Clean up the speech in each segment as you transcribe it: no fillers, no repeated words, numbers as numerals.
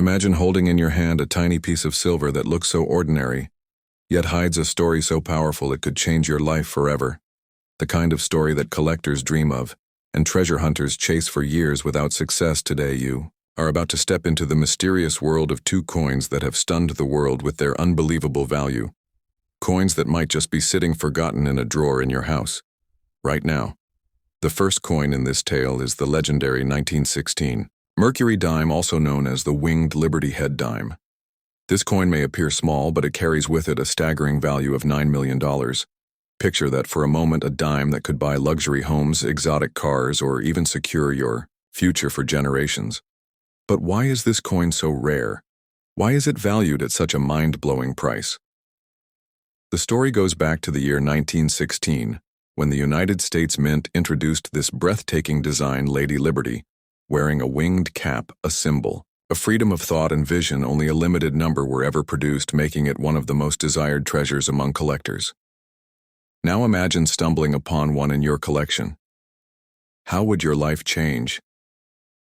Imagine holding in your hand a tiny piece of silver that looks so ordinary, yet hides a story so powerful it could change your life forever. The kind of story that collectors dream of, and treasure hunters chase for years without success. Today you are about to step into the mysterious world of two coins that have stunned the world with their unbelievable value. Coins that might just be sitting forgotten in a drawer in your house right now. The first coin in this tale is the legendary 1916 Mercury dime, also known as the winged Liberty Head dime. This coin may appear small, but it carries with it a staggering value of $9 million. Picture that for a moment, a dime that could buy luxury homes, exotic cars, or even secure your future for generations. But why is this coin so rare? Why is it valued at such a mind-blowing price? The story goes back to the year 1916, when the United States Mint introduced this breathtaking design, Lady Liberty, wearing a winged cap, a symbol of freedom of thought and vision. Only a limited number were ever produced, making it one of the most desired treasures among collectors. Now imagine stumbling upon one in your collection. How would your life change?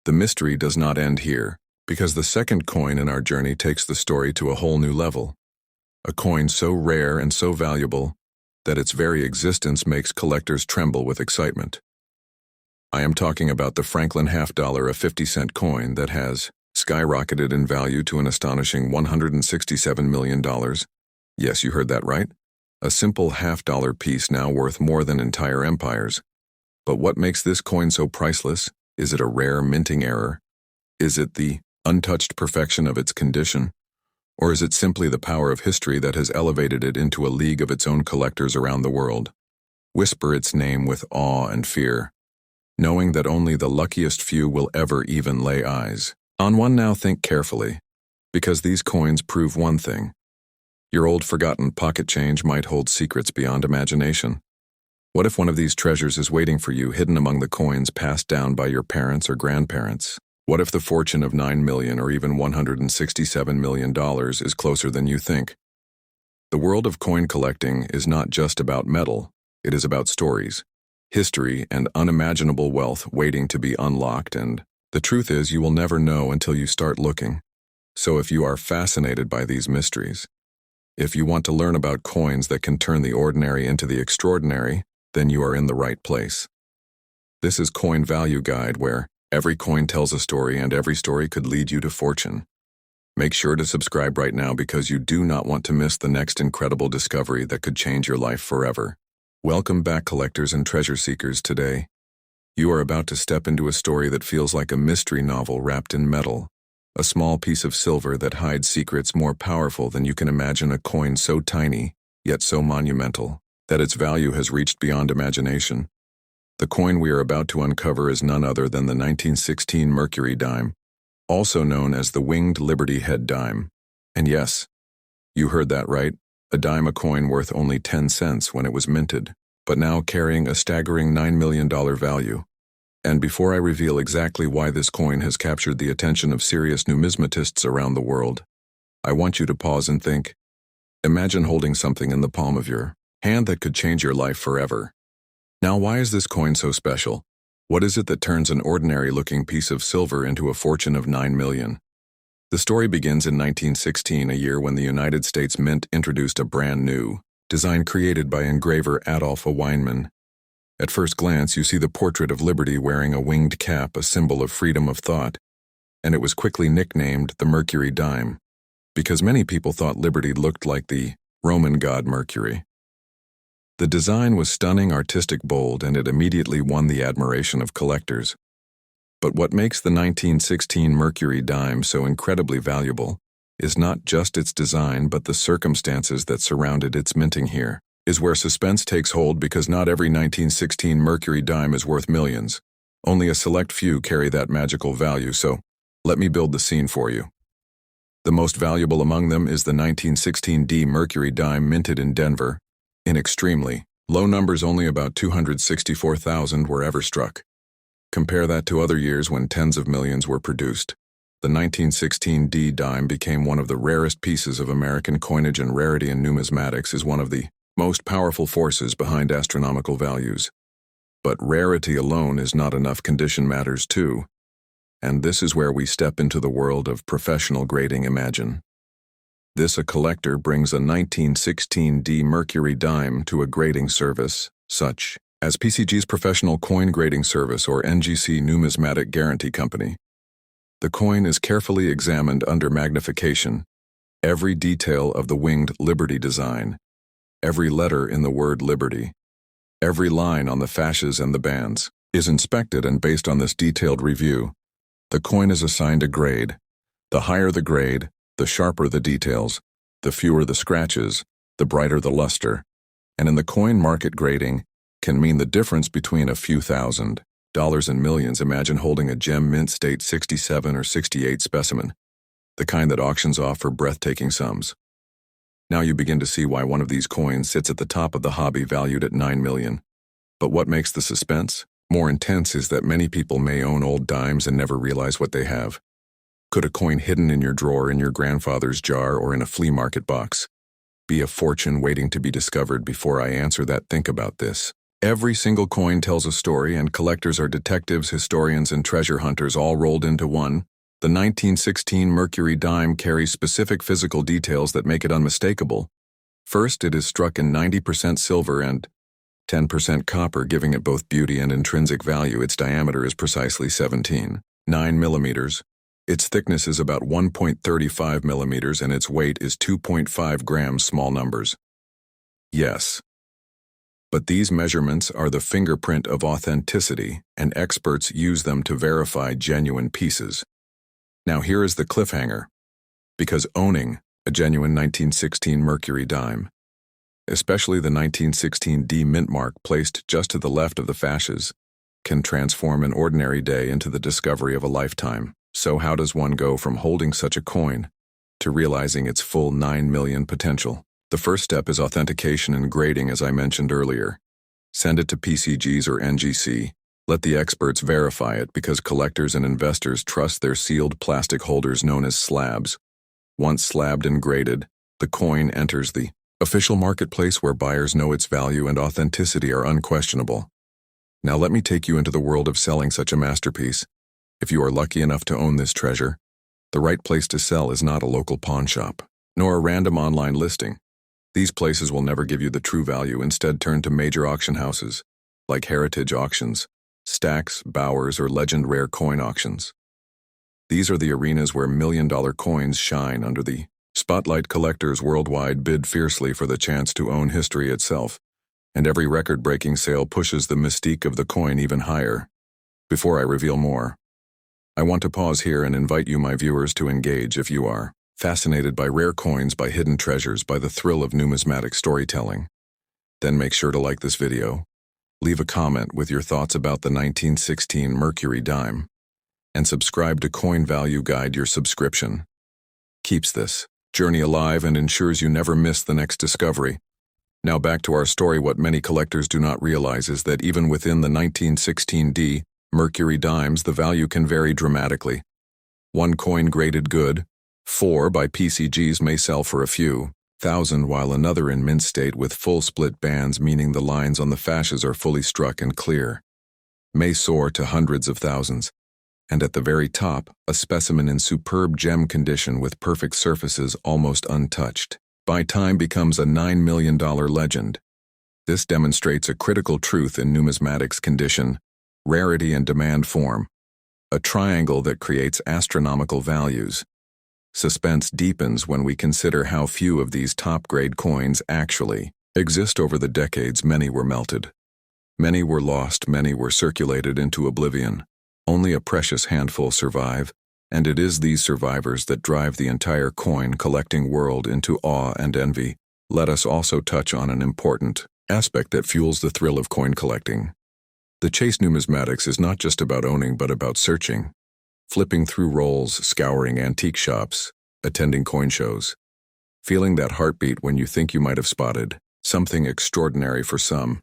The mystery does not end here, because the second coin in our journey takes the story to a whole new level. A coin so rare and so valuable that its very existence makes collectors tremble with excitement. I am talking about the Franklin half-dollar, a 50-cent coin that has skyrocketed in value to an astonishing $167 million. Yes, you heard that right. A simple half-dollar piece now worth more than entire empires. But what makes this coin so priceless? Is it a rare minting error? Is it the untouched perfection of its condition? Or is it simply the power of history that has elevated it into a league of its own collectors around the world? Whisper its name with awe and fear, knowing that only the luckiest few will ever even lay eyes on one. Now think carefully, because these coins prove one thing. Your old forgotten pocket change might hold secrets beyond imagination. What if one of these treasures is waiting for you, hidden among the coins passed down by your parents or grandparents? What if the fortune of $9 million or even $167 million is closer than you think? The world of coin collecting is not just about metal, it is about stories, history, and unimaginable wealth waiting to be unlocked, and the truth is you will never know until you start looking. So if you are fascinated by these mysteries, if you want to learn about coins that can turn the ordinary into the extraordinary, then you are in the right place. This is Coin Value Guide, where every coin tells a story and every story could lead you to fortune. Make sure to subscribe right now, because you do not want to miss the next incredible discovery that could change your life forever. Welcome back, collectors and treasure seekers. Today, you are about to step into a story that feels like a mystery novel wrapped in metal. A small piece of silver that hides secrets more powerful than you can imagine. A coin so tiny, yet so monumental, that its value has reached beyond imagination. The coin we are about to uncover is none other than the 1916 Mercury dime, also known as the winged Liberty Head dime. And yes, you heard that right, a dime, a coin worth only 10 cents when it was minted, but now carrying a staggering $9 million value. And before I reveal exactly why this coin has captured the attention of serious numismatists around the world, I want you to pause and think. Imagine holding something in the palm of your hand that could change your life forever. Now, why is this coin so special? What is it that turns an ordinary-looking piece of silver into a fortune of $9 million? The story begins in 1916, a year when the United States Mint introduced a brand new design created by engraver Adolph Weinman. At first glance, you see the portrait of Liberty wearing a winged cap, a symbol of freedom of thought, and it was quickly nicknamed the Mercury dime, because many people thought Liberty looked like the Roman god Mercury. The design was stunning, artistic, bold, and it immediately won the admiration of collectors. But what makes the 1916 Mercury dime so incredibly valuable is not just its design, but the circumstances that surrounded its minting. Here is where suspense takes hold, because not every 1916 Mercury dime is worth millions. Only a select few carry that magical value, so let me build the scene for you. The most valuable among them is the 1916 Mercury dime, minted in Denver. In extremely low numbers, only about 264,000 were ever struck. Compare that to other years when tens of millions were produced. The 1916 dime became one of the rarest pieces of American coinage, and rarity in numismatics is one of the most powerful forces behind astronomical values. But rarity alone is not enough. Condition matters too. And this is where we step into the world of professional grading. Imagine this: a collector brings a 1916D Mercury dime to a grading service, such as PCG's Professional Coin Grading Service or NGC Numismatic Guarantee Company. The coin is carefully examined under magnification. Every detail of the winged Liberty design, every letter in the word Liberty, every line on the fasces and the bands, is inspected, and based on this detailed review, the coin is assigned a grade. The higher the grade, the sharper the details, the fewer the scratches, the brighter the luster. And in the coin market, grading can mean the difference between a few $1,000s and millions. Imagine holding a gem mint state 67 or 68 specimen, the kind that auctions off for breathtaking sums. Now you begin to see why one of these coins sits at the top of the hobby, valued at $9 million. But what makes the suspense more intense is that many people may own old dimes and never realize what they have. Could a coin hidden in your drawer, in your grandfather's jar, or in a flea market box be a fortune waiting to be discovered? Before I answer that, think about this. Every single coin tells a story, and collectors are detectives, historians, and treasure hunters all rolled into one. The 1916 Mercury dime carries specific physical details that make it unmistakable. First, it is struck in 90% silver and 10% copper, giving it both beauty and intrinsic value. Its diameter is precisely 17.9 millimeters. Its thickness is about 1.35 millimeters, and its weight is 2.5 grams. Small numbers, yes. But these measurements are the fingerprint of authenticity, and experts use them to verify genuine pieces. Now here is the cliffhanger. Because owning a genuine 1916 Mercury dime, especially the 1916D mint mark placed just to the left of the fasces, can transform an ordinary day into the discovery of a lifetime. So how does one go from holding such a coin to realizing its full 9 million potential? The first step is authentication and grading, as I mentioned earlier. Send it to PCGs or NGC. Let the experts verify it, because collectors and investors trust their sealed plastic holders known as slabs. Once slabbed and graded, the coin enters the official marketplace, where buyers know its value and authenticity are unquestionable. Now let me take you into the world of selling such a masterpiece. If you are lucky enough to own this treasure, the right place to sell is not a local pawn shop, nor a random online listing. These places will never give you the true value. Instead, turn to major auction houses, like Heritage Auctions, Stacks, Bowers, or Legend Rare Coin Auctions. These are the arenas where million-dollar coins shine under the spotlight. Collectors worldwide bid fiercely for the chance to own history itself, and every record-breaking sale pushes the mystique of the coin even higher. Before I reveal more, I want to pause here and invite you, my viewers, to engage. If you are fascinated by rare coins, by hidden treasures, by the thrill of numismatic storytelling, then make sure to like this video, leave a comment with your thoughts about the 1916 Mercury dime, and subscribe to Coin Value Guide. Your subscription keeps this journey alive and ensures you never miss the next discovery. Now back to our story. What many collectors do not realize is that even within the 1916D Mercury dimes, the value can vary dramatically. One coin graded good 4 by PCGs may sell for a few thousand, while another in mint state with full split bands, meaning the lines on the fasces are fully struck and clear, may soar to hundreds of thousands. And at the very top, a specimen in superb gem condition with perfect surfaces almost untouched by time becomes a $9 million legend. This demonstrates a critical truth in numismatics: condition, rarity, and demand form a triangle that creates astronomical values. Suspense deepens when we consider how few of these top-grade coins actually exist. Over the decades, many were melted, many were lost, many were circulated into oblivion. Only a precious handful survive, and it is these survivors that drive the entire coin collecting world into awe and envy. Let us also touch on an important aspect that fuels the thrill of coin collecting. The chase. Numismatics is not just about owning, but about searching, flipping through rolls, scouring antique shops, attending coin shows, feeling that heartbeat when you think you might have spotted something extraordinary. For some,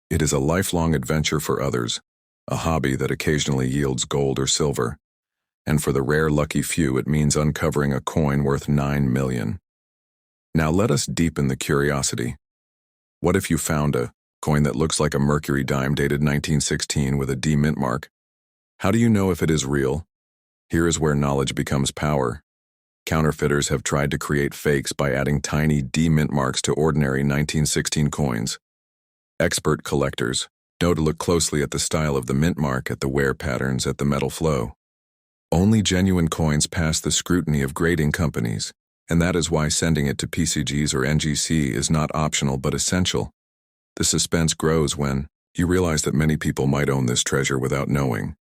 it is a lifelong adventure. For others, a hobby that occasionally yields gold or silver. And for the rare lucky few, it means uncovering a coin worth 9 million. Now let us deepen the curiosity. What if you found a coin that looks like a Mercury dime dated 1916 with a D mint mark? How do you know if it is real? Here is where knowledge becomes power. Counterfeiters have tried to create fakes by adding tiny D mint marks to ordinary 1916 coins. Expert collectors know to look closely at the style of the mint mark, at the wear patterns, at the metal flow. Only genuine coins pass the scrutiny of grading companies, and that is why sending it to PCGs or NGC is not optional but essential. The suspense grows when you realize that many people might own this treasure without knowing,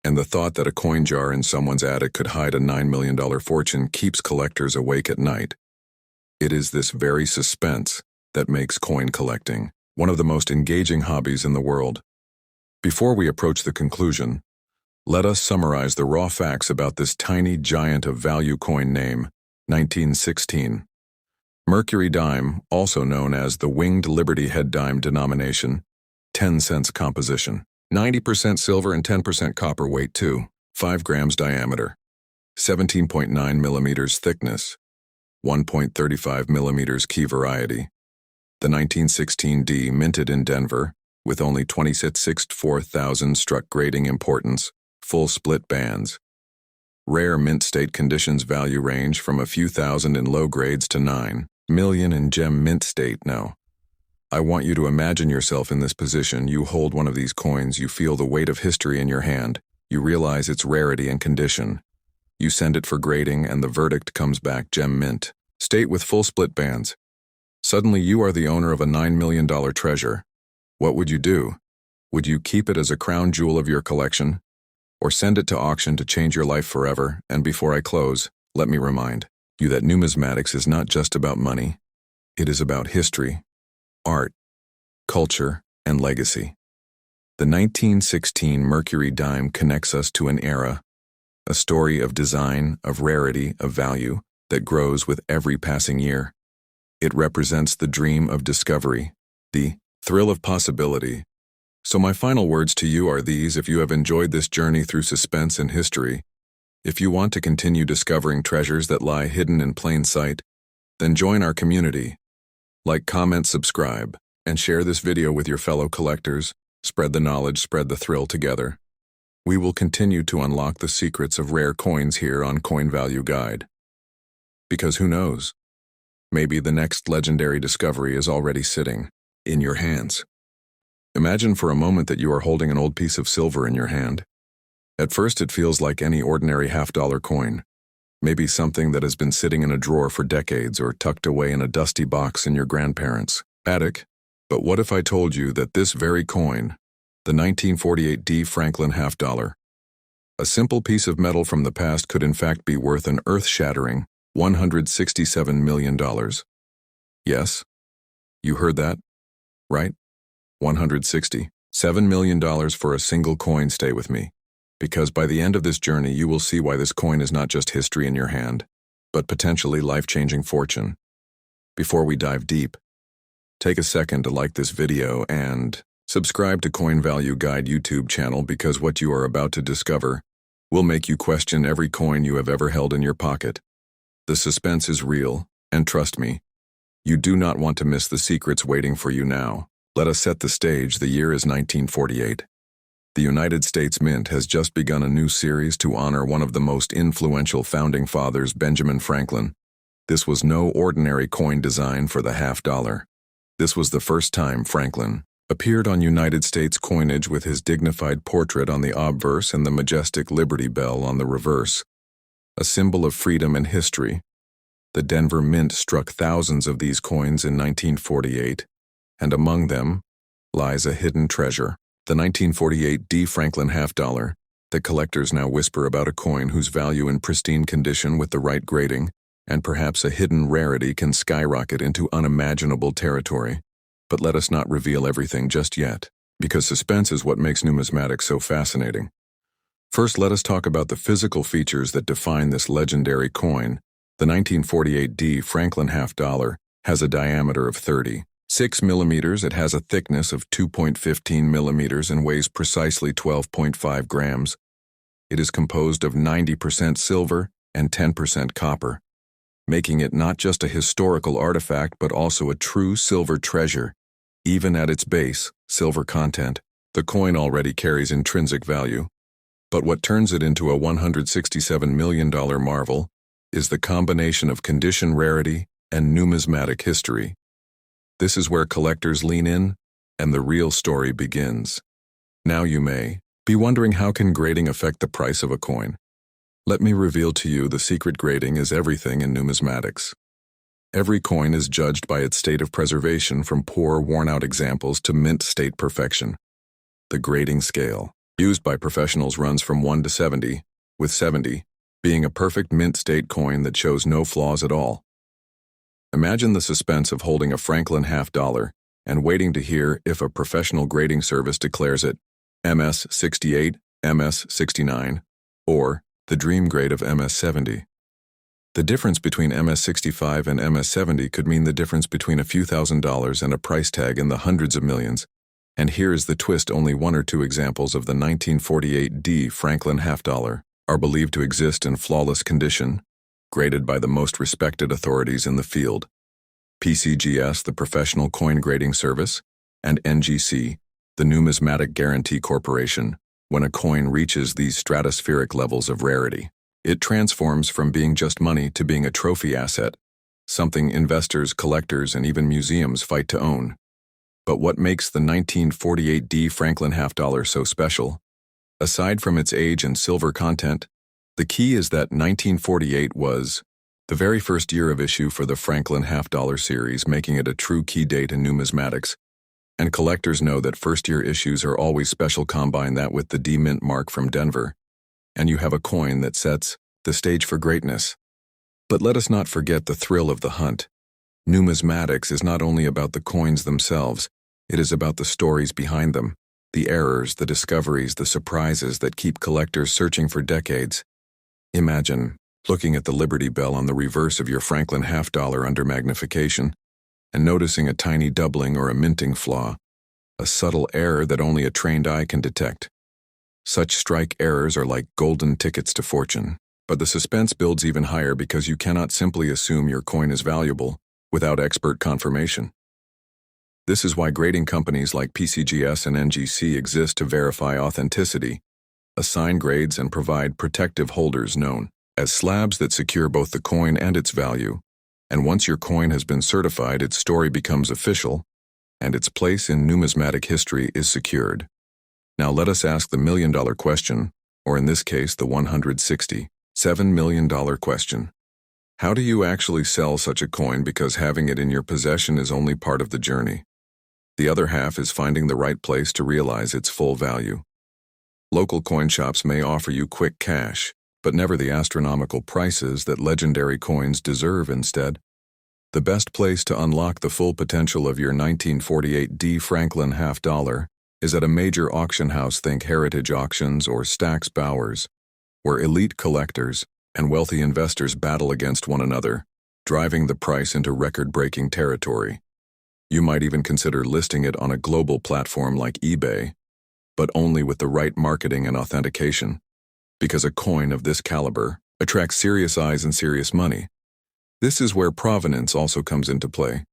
and the thought that a coin jar in someone's attic could hide a $9 million fortune keeps collectors awake at night. It is this very suspense that makes coin collecting one of the most engaging hobbies in the world. Before we approach the conclusion, let us summarize the raw facts about this tiny giant of value coin name, 1916. Mercury dime, also known as the Winged Liberty Head dime denomination, 10 cents composition. 90% silver and 10% copper, weight 2, 5 grams diameter, 17.9 millimeters thickness, 1.35 millimeters key variety. The 1916 D minted in Denver, with only 26,400 struck grading importance, full split bands. Rare mint state conditions value range from a few thousand in low grades to 9 million in gem mint state. Now, I want you to imagine yourself in this position. You hold one of these coins, you feel the weight of history in your hand, you realize its rarity and condition. You send it for grading and the verdict comes back gem mint state with full split bands. Suddenly you are the owner of a $9 million treasure. What would you do? Would you keep it as a crown jewel of your collection? Or send it to auction to change your life forever? And before I close, let me remind you that numismatics is not just about money. It is about history, art, culture, and legacy. The 1916 Mercury dime connects us to an era, a story of design, of rarity, of value that grows with every passing year. It represents the dream of discovery, the thrill of possibility. So my final words to you are these: if you have enjoyed this journey through suspense and history, if you want to continue discovering treasures that lie hidden in plain sight, then join our community. Like, comment, subscribe, and share this video with your fellow collectors. Spread the knowledge, spread the thrill together. We will continue to unlock the secrets of rare coins here on Coin Value Guide. Because who knows? Maybe the next legendary discovery is already sitting in your hands. Imagine for a moment that you are holding an old piece of silver in your hand. At first it feels like any ordinary half-dollar coin. Maybe something that has been sitting in a drawer for decades or tucked away in a dusty box in your grandparents' attic. But what if I told you that this very coin, the 1948 D Franklin half-dollar, a simple piece of metal from the past, could in fact be worth an earth-shattering $167 million? Yes, you heard that, right? $167 million for a single coin. Stay with me, because by the end of this journey you will see why this coin is not just history in your hand, but potentially life-changing fortune. Before we dive deep, take a second to like this video and subscribe to Coin Value Guide YouTube channel, because what you are about to discover will make you question every coin you have ever held in your pocket. The suspense is real, and trust me, you do not want to miss the secrets waiting for you now. Let us set the stage. The year is 1948. The United States Mint has just begun a new series to honor one of the most influential founding fathers, Benjamin Franklin. This was no ordinary coin design for the half-dollar. This was the first time Franklin appeared on United States coinage with his dignified portrait on the obverse and the majestic Liberty Bell on the reverse, a symbol of freedom and history. The Denver Mint struck thousands of these coins in 1948, and among them lies a hidden treasure, the 1948 D Franklin half-dollar. The collectors now whisper about a coin whose value in pristine condition with the right grading, and perhaps a hidden rarity, can skyrocket into unimaginable territory. But let us not reveal everything just yet, because suspense is what makes numismatics so fascinating. First, let us talk about the physical features that define this legendary coin. The 1948 D Franklin half-dollar has a diameter of 36 millimeters. It has a thickness of 2.15 millimeters and weighs precisely 12.5 grams. It is composed of 90% silver and 10% copper, making it not just a historical artifact but also a true silver treasure. Even at its base, silver content, the coin already carries intrinsic value. But what turns it into a $167 million marvel is the combination of condition rarity and numismatic history. This is where collectors lean in, and the real story begins. Now you may be wondering, how can grading affect the price of a coin? Let me reveal to you the secret. Grading is everything in numismatics. Every coin is judged by its state of preservation, from poor, worn-out examples to mint state perfection. The grading scale, used by professionals, runs from 1 to 70, with 70 being a perfect mint state coin that shows no flaws at all. Imagine the suspense of holding a Franklin $half and waiting to hear if a professional grading service declares it MS 68, MS 69, or the dream grade of MS 70. The difference between MS 65 and MS 70 could mean the difference between a few $1,000s and a price tag in the hundreds of millions. And here is the twist: only 1 or 2 examples of the 1948 Franklin $half are believed to exist in flawless condition, graded by the most respected authorities in the field: PCGS, the Professional Coin Grading Service, and NGC, the Numismatic Guarantee Corporation. When a coin reaches these stratospheric levels of rarity, it transforms from being just money to being a trophy asset, something investors, collectors, and even museums fight to own. But what makes the 1948 Franklin $half so special? Aside from its age and silver content, the key is that 1948 was the very first year of issue for the Franklin $half series, making it a true key date in numismatics. And collectors know that first-year issues are always special. Combine that with the D mint mark from Denver, and you have a coin that sets the stage for greatness. But let us not forget the thrill of the hunt. Numismatics is not only about the coins themselves, it is about the stories behind them, the errors, the discoveries, the surprises that keep collectors searching for decades. Imagine looking at the Liberty Bell on the reverse of your Franklin $half under magnification and noticing a tiny doubling or a minting flaw, a subtle error that only a trained eye can detect. Such strike errors are like golden tickets to fortune. But the suspense builds even higher because you cannot simply assume your coin is valuable without expert confirmation. This is why grading companies like PCGS and NGC exist, to verify authenticity, assign grades, and provide protective holders known as slabs that secure both the coin and its value. And once your coin has been certified, its story becomes official, and its place in numismatic history is secured. Now let us ask the million-dollar question, or in this case the $167 million question. How do you actually sell such a coin? Because having it in your possession is only part of the journey. The other half is finding the right place to realize its full value. Local coin shops may offer you quick cash, but never the astronomical prices that legendary coins deserve. Instead, the best place to unlock the full potential of your 1948 Franklin $half is at a major auction house. Think Heritage Auctions or Stack's Bowers, where elite collectors and wealthy investors battle against one another, driving the price into record-breaking territory. You might even consider listing it on a global platform like eBay, but only with the right marketing and authentication, because a coin of this caliber attracts serious eyes and serious money. This is where provenance also comes into play.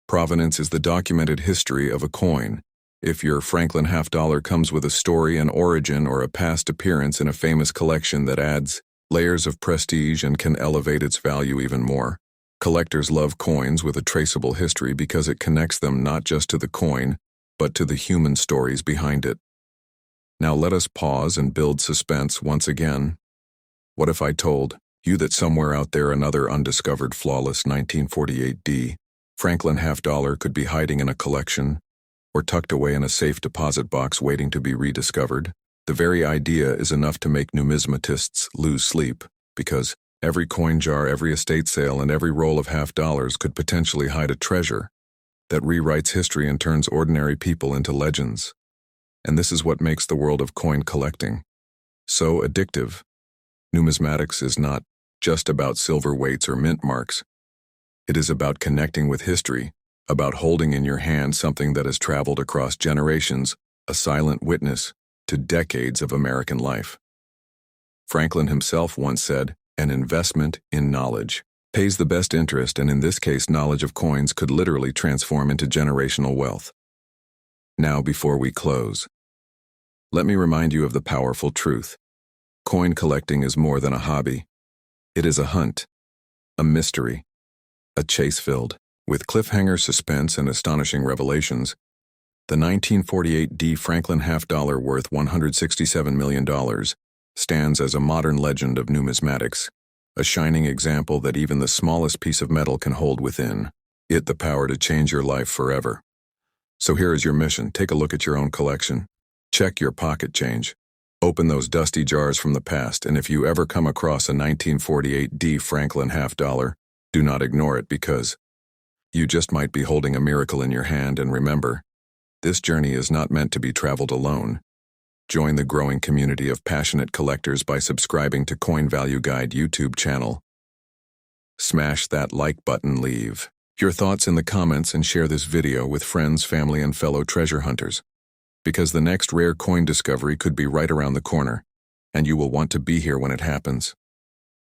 Provenance is the documented history of a coin. If your Franklin $half comes with a story, an origin, or a past appearance in a famous collection, that adds layers of prestige and can elevate its value even more. Collectors love coins with a traceable history because it connects them not just to the coin, but to the human stories behind it. Now let us pause and build suspense once again. What if I told you that somewhere out there another undiscovered flawless 1948 Franklin $half could be hiding in a collection, or tucked away in a safe deposit box waiting to be rediscovered? The very idea is enough to make numismatists lose sleep, because every coin jar, every estate sale, and every roll of $half could potentially hide a treasure that rewrites history and turns ordinary people into legends. And this is what makes the world of coin collecting so addictive. Numismatics is not just about silver weights or mint marks. It is about connecting with history, about holding in your hand something that has traveled across generations, a silent witness to decades of American life. Franklin himself once said, "An investment in knowledge pays the best interest," and in this case, knowledge of coins could literally transform into generational wealth. Now, before we close, let me remind you of the powerful truth. Coin collecting is more than a hobby. It is a hunt, a mystery, a chase filled with cliffhanger suspense and astonishing revelations. The 1948 D. Franklin half-dollar worth $167 million stands as a modern legend of numismatics, a shining example that even the smallest piece of metal can hold within it the power to change your life forever. So here is your mission. Take a look at your own collection. Check your pocket change. Open those dusty jars from the past, and if you ever come across a 1948 D. Franklin half-dollar, do not ignore it because you just might be holding a miracle in your hand. And remember, this journey is not meant to be traveled alone. Join the growing community of passionate collectors by subscribing to Coin Value Guide YouTube channel. Smash that like button, leave your thoughts in the comments, and share this video with friends, family, and fellow treasure hunters. Because the next rare coin discovery could be right around the corner, and you will want to be here when it happens.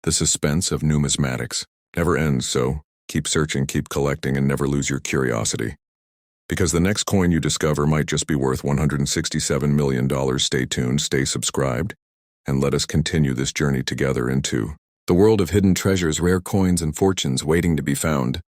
The suspense of numismatics never ends, so keep searching, keep collecting, and never lose your curiosity. Because the next coin you discover might just be worth $167 million. Stay tuned, stay subscribed, and let us continue this journey together into the world of hidden treasures, rare coins, and fortunes waiting to be found.